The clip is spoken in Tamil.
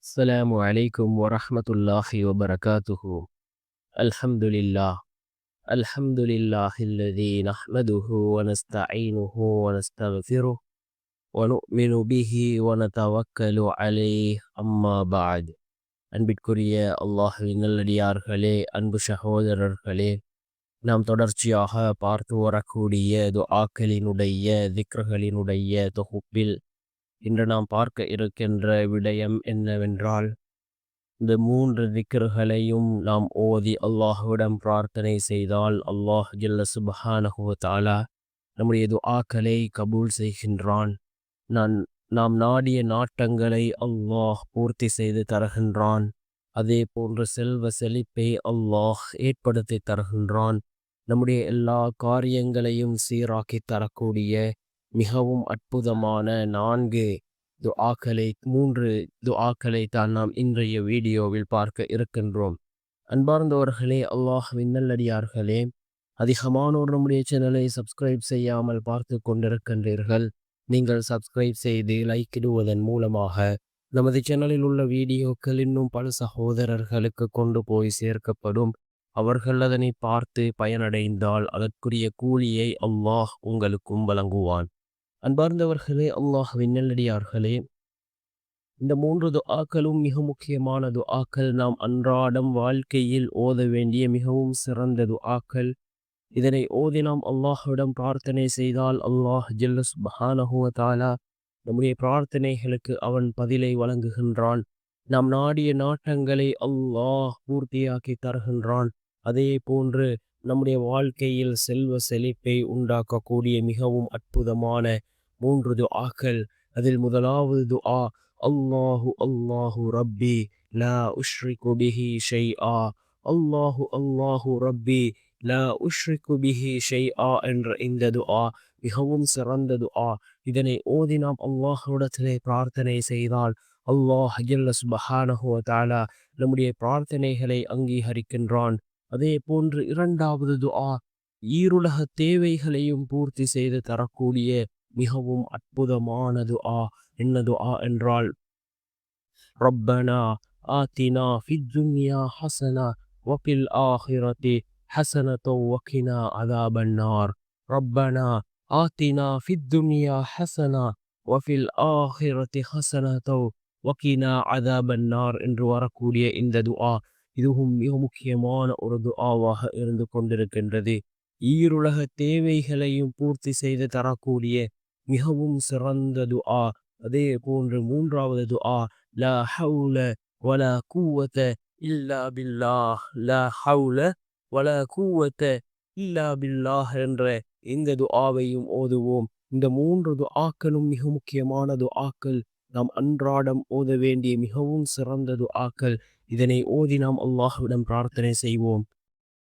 السلام عليكم ورحمة الله وبركاته. الحمد لله. الحمد لله الذي نحمده ونستعينه ونستغفره ونؤمن به ونتوكل عليه. أما بعد. அன்பிற்குரிய அல்லாஹ்வின் நல்லடியார்களே, அன்பு சகோதரர்களே, நாம் தொடர்ச்சியாக பார்த்து வரக்கூடிய துஆக்களினுடைய திக்ர்களினுடைய தொகுப்பில் இன்று நாம் பார்க்க இருக்கின்ற விடயம் என்னவென்றால், இந்த மூன்று திக்ர்களையும் நாம் ஓதி அல்லாஹ்விடம் பிரார்த்தனை செய்தால் அல்லாஹ் ஜல்ல சுப்ஹானஹு வ தஆலா நம்முடைய துஆக்களை கபூல் செய்கின்றான். நான் நாம் நாடிய நாட்டங்களை அல்லாஹ் பூர்த்தி செய்து தருகின்றான். அதே போன்று செல்வ செழிப்பை அல்லாஹ் ஏற்படுத்தி தருகின்றான். நம்முடைய எல்லா காரியங்களையும் சீராக்கி தரக்கூடிய மிகவும் அற்புதமான மூன்று துஆக்களை தான் நாம் இன்றைய வீடியோவில் பார்க்க இருக்கின்றோம். அன்பார்ந்தவர்களே, அல்லாஹ்வின் நல்லடியார்களே, அதிகமானோர் நம்முடைய சேனலை சப்ஸ்கிரைப் செய்யாமல் பார்த்து கொண்டிருக்கின்றீர்கள். நீங்கள் சப்ஸ்கிரைப் செய்து லைக் இடுவதன் மூலமாக நமது சேனலில் உள்ள வீடியோக்கள் இன்னும் பல சகோதரர்களுக்கு கொண்டு போய் சேர்க்கப்படும். அவர்கள் அதனை பார்த்து பயனடைந்தால் அதற்குரிய கூலியை அல்லாஹ் உங்களுக்கும் வழங்குவான். அன்பார்ந்தவர்களே, அல்லாஹ்வின் நல்லடியார்களே, இந்த மூன்று துஆக்களும் மிக முக்கியமான துஆக்கள். நாம் அன்றாடம் வாழ்க்கையில் ஓத வேண்டிய மிகவும் சிறந்த துஆக்கள். இதனை ஓதி நாம் அல்லாஹ்விடம் பிரார்த்தனை செய்தால் அல்லாஹ் ஜல்ல சுப்ஹானஹு வ தஆலா நம்முடைய பிரார்த்தனைகளுக்கு அவன் பதிலை வழங்குகின்றான். நாம் நாடிய நாட்டங்களை அல்லாஹ் பூர்த்தியாக்கி தருகின்றான். அதே போன்று நம்முடைய வாழ்க்கையில் செல்வ செழிப்பை உண்டாக்கக்கூடிய மிகவும் அற்புதமான மூன்று துஆக்கள். அதில் முதலாவது துஆ, அல்லாஹு அல்லாஹு ரப்பி லா உஷ்ரிகு பிஹி ஷைஆ. அல்லாஹு அல்லாஹு ரப்பி லா உஷ்ரிகு பிஹி ஷைஆ என்ற இந்த துஆ மிகவும் சிறந்த துஆ. இதனை ஓதி நாம் அல்லாஹ்விடத்திலே பிரார்த்தனை செய்தால் அல்லாஹ் ஜல்ல சுப்ஹானஹு வ தஆலா நம்முடைய பிரார்த்தனைகளை அங்கீகரிக்கின்றான். அதே போன்று இரண்டாவது துஆ, ஈருலக தேவைகளையும் பூர்த்தி செய்து தரக்கூடிய மிகவும் அற்புதமான துஆ. என்ன துஆ என்றால், ரப்பனா ஆத்தினா ஃபித் துன்யா ஹஸனா வஃபில் ஆஹிரதி ஹஸனத்தன் வகினா அஸாபன்னார். ரப்பனா ஆத்தினா ஃபித் துன்யா ஹஸனா வஃபில் ஆஹிரதி ஹஸனத்தன் வகினா அஸாபன்னார் என்று வரக்கூடிய இந்த துஆ இதுவும் மிக முக்கியமான ஒரு துஆவாக இருந்து கொண்டிருக்கின்றது. ஈருலக தேவைகளையும் பூர்த்தி செய்து தரக்கூடிய மிகவும் சிறந்த துஆ. அதே போன்று மூன்றாவது துஆ, லா ஹவுல வலா குவத இல்லா பில்லாஹ். லா ஹவுல வலா குவத இல்லா பில்லாஹ் என்ற இந்த துஆவையும் ஓதுவோம். இந்த மூன்று துஆக்களும் மிக முக்கியமான துஆக்கள். நாம் அன்றாடம் ஓத வேண்டிய மிகவும் சிறந்த துஆக்கள். இதனை ஓதி நாம் அல்லாஹ்விடம் பிரார்த்தனை செய்வோம்.